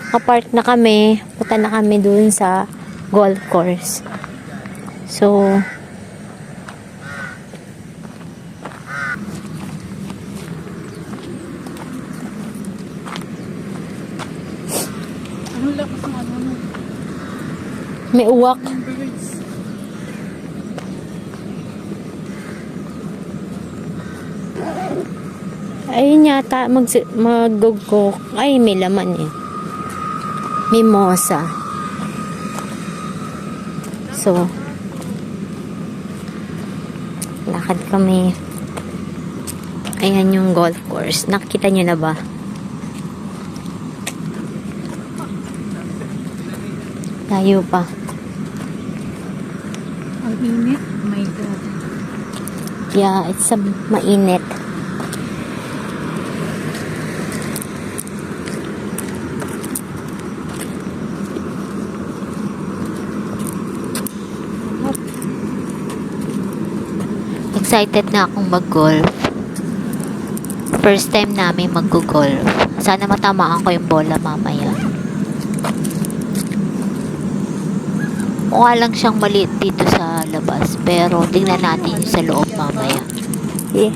Kapark na kami. Punta na kami dun sa golf course. So, Ang lakas ng ano. may uwak. Ayun yata, mag-go-go. Ay, may laman eh. Mimosa. So, lakad kami. Ayan yung golf course. Nakikita nyo na ba? Tayo pa. Ang init. Oh my God. Yeah, it's mainit. Excited na akong mag-golf. First time namin mag-golf. Sana matamaan ko yung bola mamaya. Mukha lang siyang maliit dito sa labas. Pero tingnan natin yung sa loob mamaya. Yeah.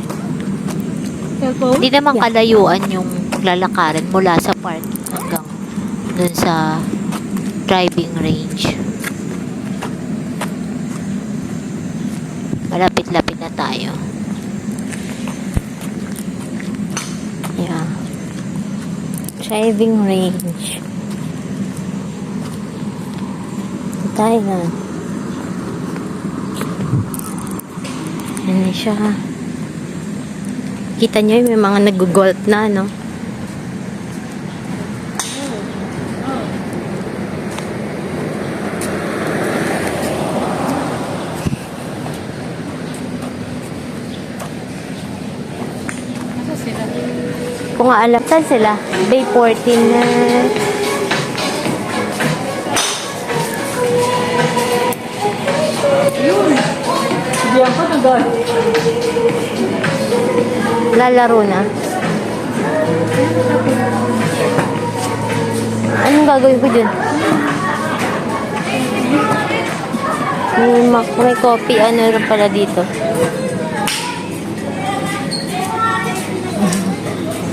Hindi naman kalayuan yung lalakarin mula sa park hanggang dun sa driving range. Malapit-lapit na tayo. Yeah. Driving range. Tayo na. Yan siya. Kita nyo may mga nag-golf na, no? Kung alam, saan sila? Bay 14 na. Diyan pa na doon. Lalaro na. Anong gagawin ko dyan? May coffee, ano rin pala dito.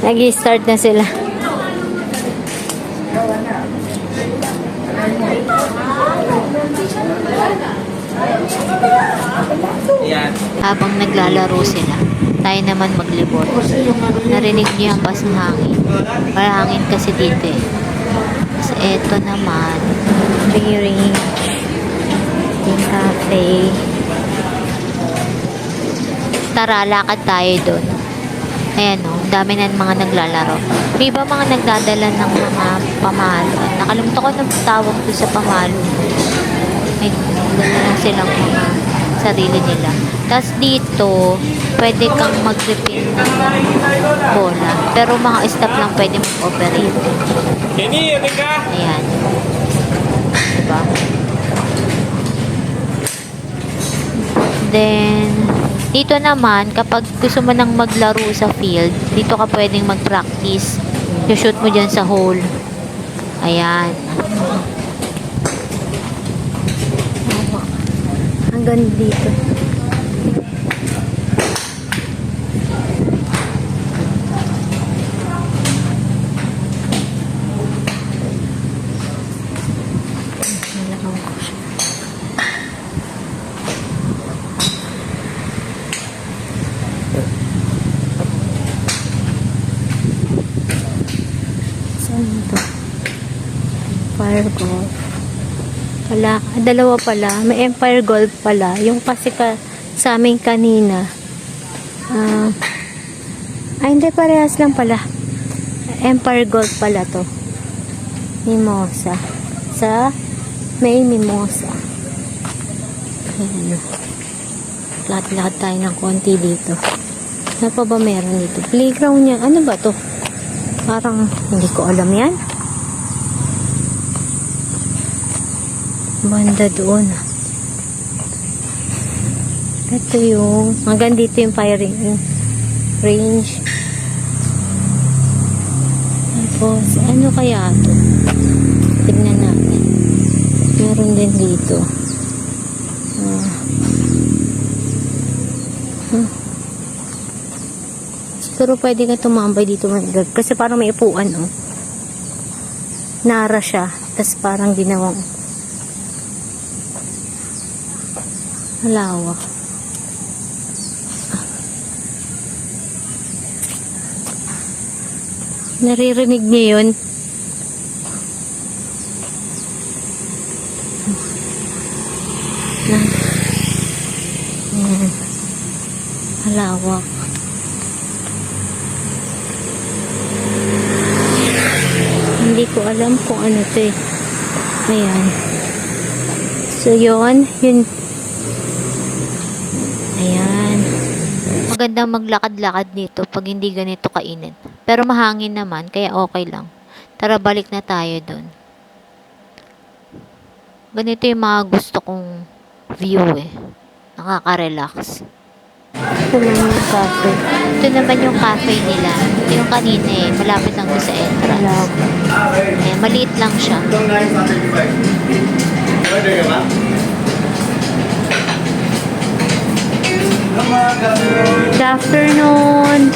Nag-i-start na sila. Habang naglalaro sila, tayo naman maglibot. Narinig niyo ang pasahangin. Parahangin kasi dito eh. Kasi eto naman, ring yung cafe. Tara, lakad tayo doon. Ayan o, dami na mga naglalaro. May iba mga nagdadala ng mga pamalo. Nakalimutan ko ng tawag doon sa pamalo. May dala lang silang mga sarili nila. Tapos dito, pwede kang mag-refill ng bola. Pero mga staff lang pwede mag-operate. Ayan. Diba? Then, dito naman, kapag gusto mo nang maglaro sa field, dito ka pwedeng mag-practice. Shoot mo dyan sa hole. Ayan. Hanggang dito. Empire Golf. Wala, dalawa pala. May Empire Golf pala. Yung kasi sa amin kanina. Hindi, parehas lang pala. Empire Golf pala to. Mimosa. May Mimosa. Ayan. Lahat-lahat tayo ng konti dito. Ano pa ba meron dito? Playground niya. Ano ba to? Parang hindi ko alam yan. Banda doon. Ito yung hanggang dito yung firing range. Tapos ano kaya ito? Tingnan natin. Meron din dito. Ah. Siguro pwede ka tumambay dito, kasi parang may upuan, oh. Nara siya, tas parang ginawang malawak. Naririnig niyo yun? Ayan. Malawak. Hindi ko alam kung ano to eh. Ayan. So, yun. Ayan. Magandang maglakad-lakad dito pag hindi ganito kainit. Pero mahangin naman, kaya okay lang. Tara, balik na tayo dun. Ganito yung mga gusto kong view eh. Nakaka-relax. Ito naman yung cafe. Ito naman yung cafe nila. Ito yung kanina eh. Malapit lang doon sa entrance. Eh, maliit lang siya. Good afternoon.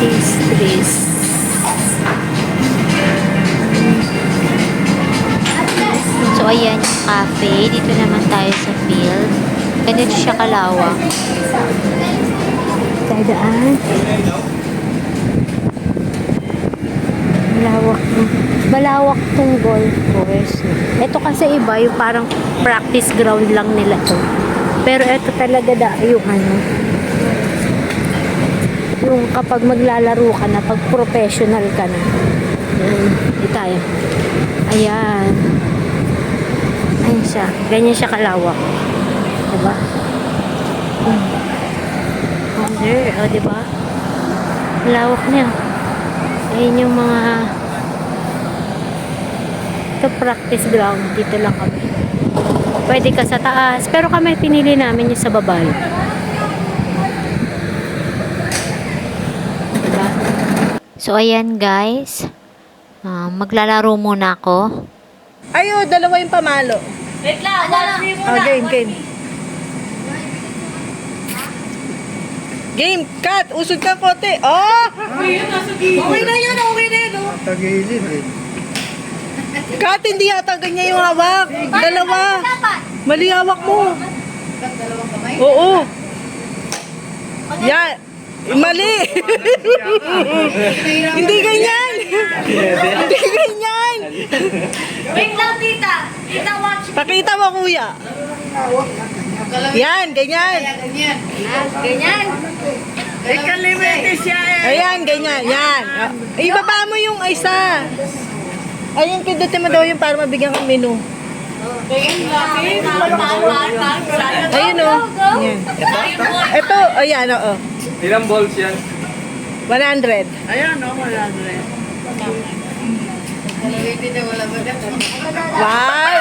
Pastries. So, ayan yung cafe. Dito naman tayo sa field. Ganito siya kalawak. Tayo malawak tong golf course. Ito kasi iba, yung parang practice ground lang nila to. Pero ito talaga yung yung kapag maglalaro ka na, pag professional ka na. Dito tayo. Ayan. Ayan siya. Ganyan siya kalawak. Diba? O, diba? Lawak niya. Ayan yung mga ito practice ground. Dito lang kami. Pwede ka sa taas. Pero kami pinili namin yung sa baba. Diba? So, ayan guys. Maglalaro muna ako. Ayo, dalawa yung pamalo. Wait lang, Game. Game, cut! Usod ka kote. Oh! Okay na yun. Tagilid eh. Cut, hindi yata ganyan yung hawak. Dalawa. Mali hawak mo. Oo. Yan. Mali. Hindi ganyan. Hindi ganyan. Wait lang, tita. Tita, watch. Pakita mo, kuya. Yan, ganyan. Ganyan. Ayan, ganyan. Yan. Ibaba mo yung isa. Ayun, pindutin mo daw yung para mabigyan kang menu. Ayun o. Yan. Ito, ayan o. Ilang balls yan? 100. Wow!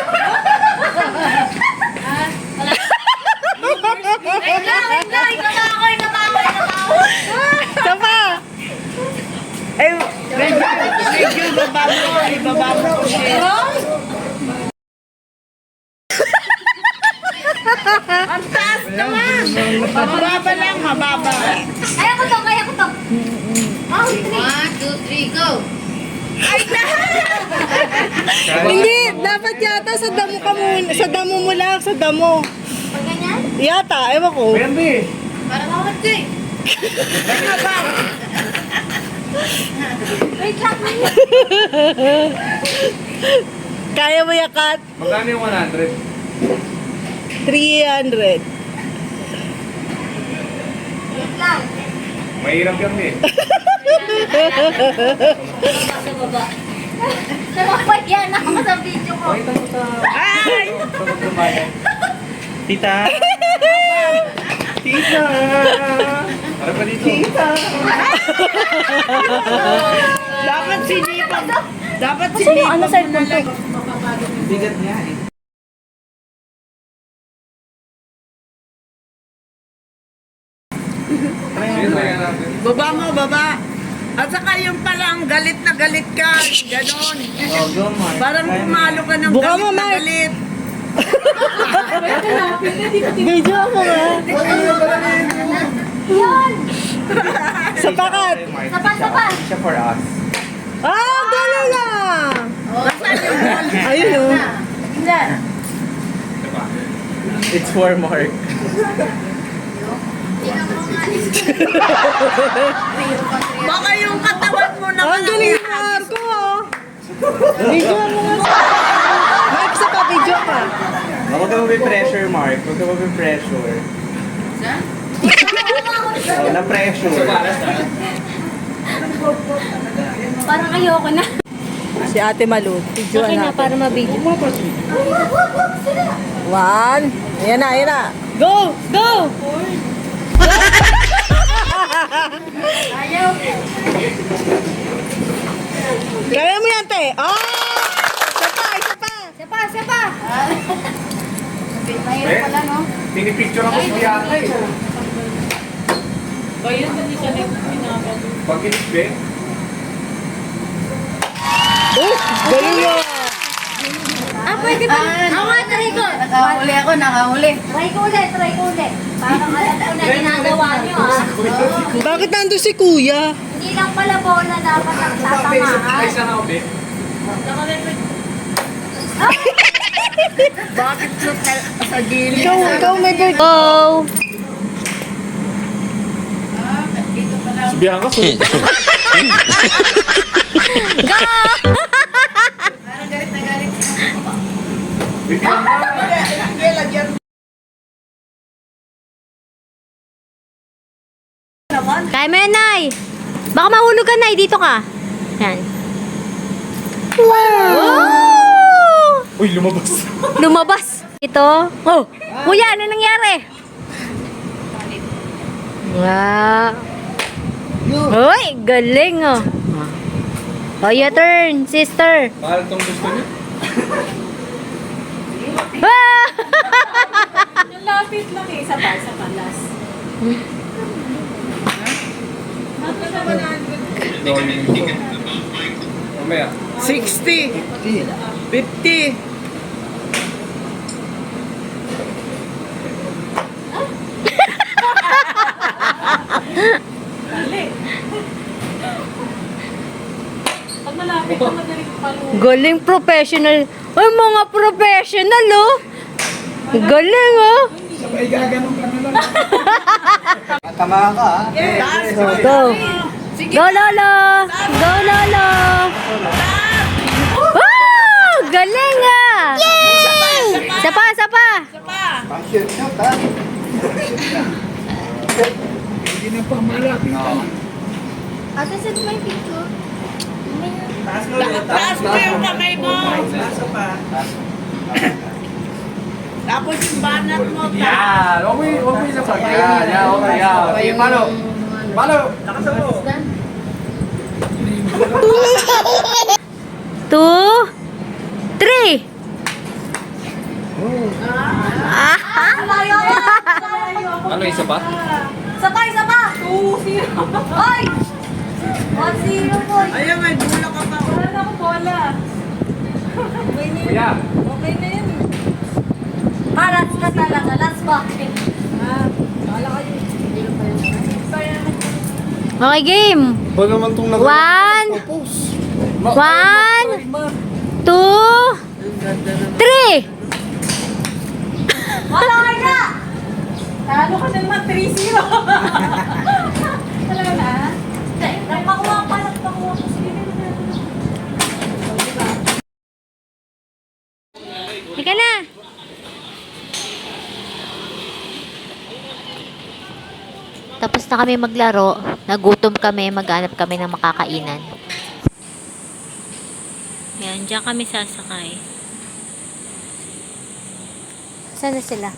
Wait lang. Ikata ako. Isa pa! Eh, medyo ibaba mo ko siya. Ang taas naman! Mababa lang, mababa. Kaya ko to. 1, 2, 3, go. Hindi, dapat yata sa damo ka muna. Sa damo mo lang, sa damo. Pag ganyan? Yata, ewan ko. Pwede. Para makawat ko eh. Wait lang. Kaya mo yakat? Magkano yung 100? 300. Wait lang. Mahirap yan eh. Sa baba. Sa baba yan. Ako sa video ko. Pakita mo sa... Ay! Sa magdumayan. Tita! Tita! Para pa dito. Tita! Dapat sinipag. Dapat sinipag. Ano sa'yo punto? Bigat niya eh. Baba mo, baba. At saka yung palang galit na galit ka, ganon. Oh, go, Mark. Parang pumalo ka ng Buka galit mo, na Mark. galit. Video mo nga. Sapakat. Sapa. Siya for us. Ah, galing lang. Ayun o. Hindi. It's for Mark. Baka yung katawan mo na Ang galing ni Marco, oh. Video mo nga. Mark, isa pa, video ka. Huwag ka mabipressure, Mark. Huwag ka mabipressure. Oh, na-pressure. Parang ayoko na. Si Ate Malut. Videoan Okay na, natin. para mabidyo. One. Ayan na, ayan na. Go! Go! Ayaw. Kaya mo yan, te. Ah! Isa pa, isa pa. Sapa. Mahirap pala, no? Pinipicture ako si Yaka eh. Pag inisbe, Oh, galing yun. Pwede ba? Try ko. Nakahuli. Try ko ulit. Parang alam ko na ginagawa nyo, Bakit nandun si Kuya? Hindi lang pala bola dapat ang tatamaan. isa na ako, be. Bakit sa gilid? Ikaw may bird. Go! Si Bianca, sunod. Kaya mo yan, Nay. Baka mahulog ka, Nay. Dito ka. Yan. Wow! Uy, lumabas. Lumabas. Ito. Oh! Kuya, ano nangyari? Wow. Uy, galing oh. Oh, your turn, sister. Mahal tong gusto niyo. Ah! Lapit lang eh. Isa pa, last. Mamaya. 60. 50. Pag malapit na madaling palo. Galing professional. Ay, mga professional oh. Galing oh. Tama ka, ha? Go. Go, Lolo. Go, Lolo. Wow! Galing ah. Sapa, sapa. Shoot, shoot, ha? Ate, send mo yung picture. Taas mo yung kamay mo. Tapos yung banat mo. Yan! Huwag mo yung lapag. Yan, yan, okay, yan. Okay, paano? Paano? Nakasan mo. 2, 3. Ano, isa pa? Sapa. 2-0. Hoy! 1-0 boy. Ayun, may bula ka pa. Wala na akong bola. Kuya! Okay na yun. Paras ka talaga. Last bucket. Okay, game. Ba naman itong 1, 1, 2, 3. Wala ka na! Talo ka na naman, 3-0. Talaga na? Nagpakuha pa. Sige na. Ika na. Tapos na kami maglaro. Nagutom kami. Maghanap kami ng makakainan. Yan, dyan kami sasakay. Saan na sila?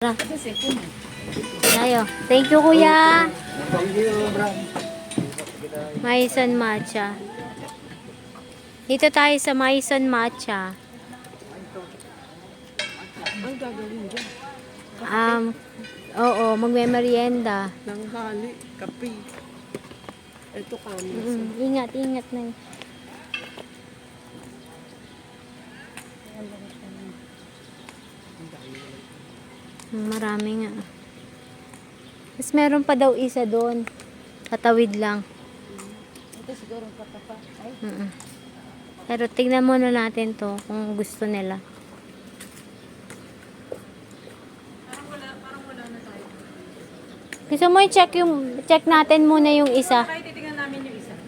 Tara. Tayo. Thank you, kuya. Maison Matcha. Dito tayo sa Maison Matcha. Ang gagawin dyan. Oo, magme-merienda. Nanghali, kape. Ito kami. Ingat, ingat na. Marami nga. Mas meron pa daw isa doon. Tatawid lang. Ito siguro patapa. Ay, Pero tignan muna natin to kung gusto nila. Gusto mo i-check natin muna yung isa. Kaya titignan namin yung isa.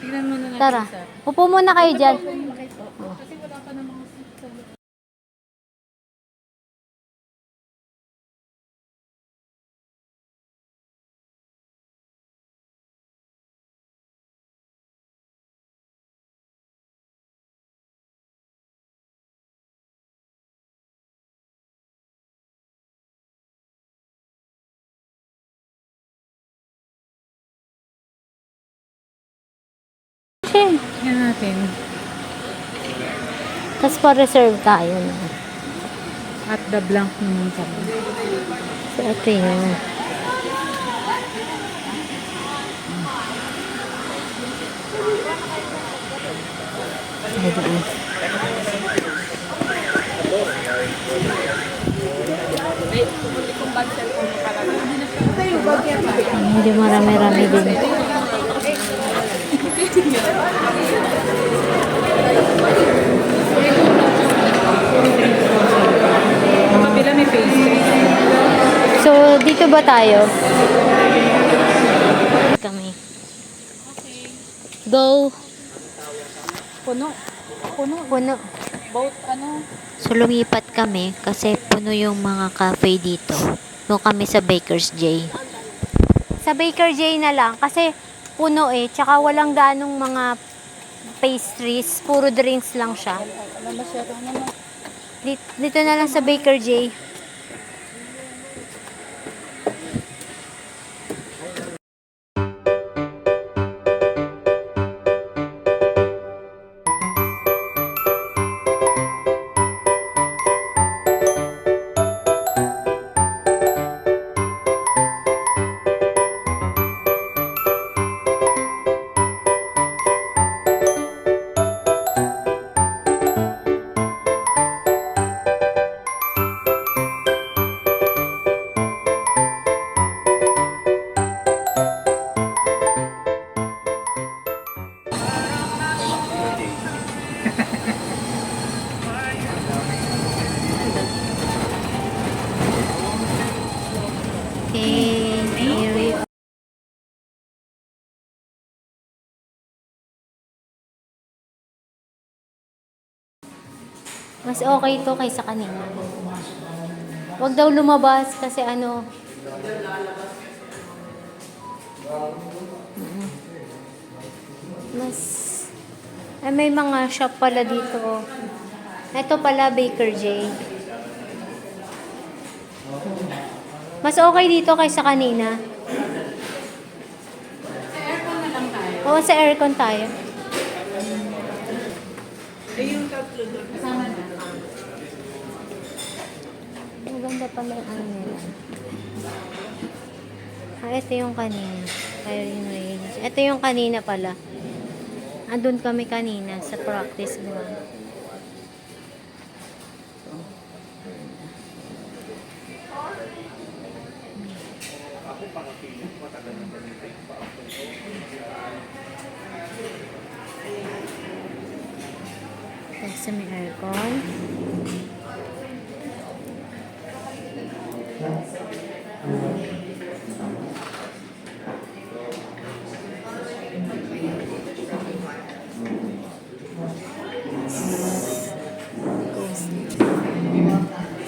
Tignan muna natin Tara. isa. Upo muna kayo dyan. Kasi wala pa namang tignan natin. Tapos pa-reserve tayo. No? At the blank naman kami. So, ito yun. Ayan. Hindi marami-rami din. Kapila may pastry. So, dito ba tayo? Kami. Go. Puno. Puno. Puno. Both ano. So, lumipat kami kasi puno yung mga cafe dito. Doon kami sa Baker's J. Sa Baker's J na lang kasi puno eh. Tsaka walang ganong mga pastries. Puro drinks lang siya. Dito na lang sa Baker J. Okay, here we are. Mas okay to kaysa kanina. Huwag daw lumabas kasi ano. Mas ay may mga shop pala dito. Ito pala Baker J. Mas okay dito kaysa kanina. Sa aircon na lang tayo. Oo, sa aircon tayo. Eh yung tatlo doon. Kasama na. Ang ganda pala yung ano nila. Ito yung kanina. Ito yung kanina pala. Andun kami kanina sa practice ground. Sa may aircon.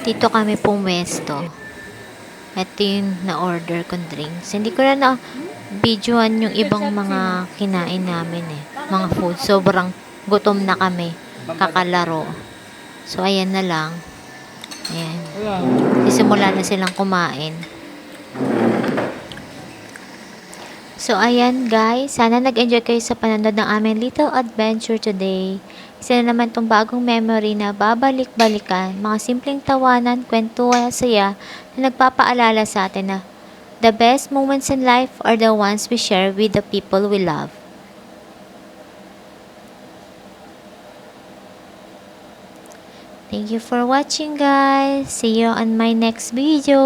Dito kami pumwesto. Ito yung na-order kong drinks. Hindi ko na na-videoan yung ibang mga kinain namin eh. Mga food. Sobrang gutom na kami. Kakalaro. So, ayan na lang. Ayan. Wala. Sisimula na silang kumain. So, ayan guys. Sana nag-enjoy kayo sa panonood ng aming little adventure today. Isa na naman tong bagong memory na babalik-balikan. Mga simpleng tawanan, kwentuhan, saya na nagpapaalala sa atin na the best moments in life are the ones we share with the people we love. Thank you for watching guys. See you on my next video.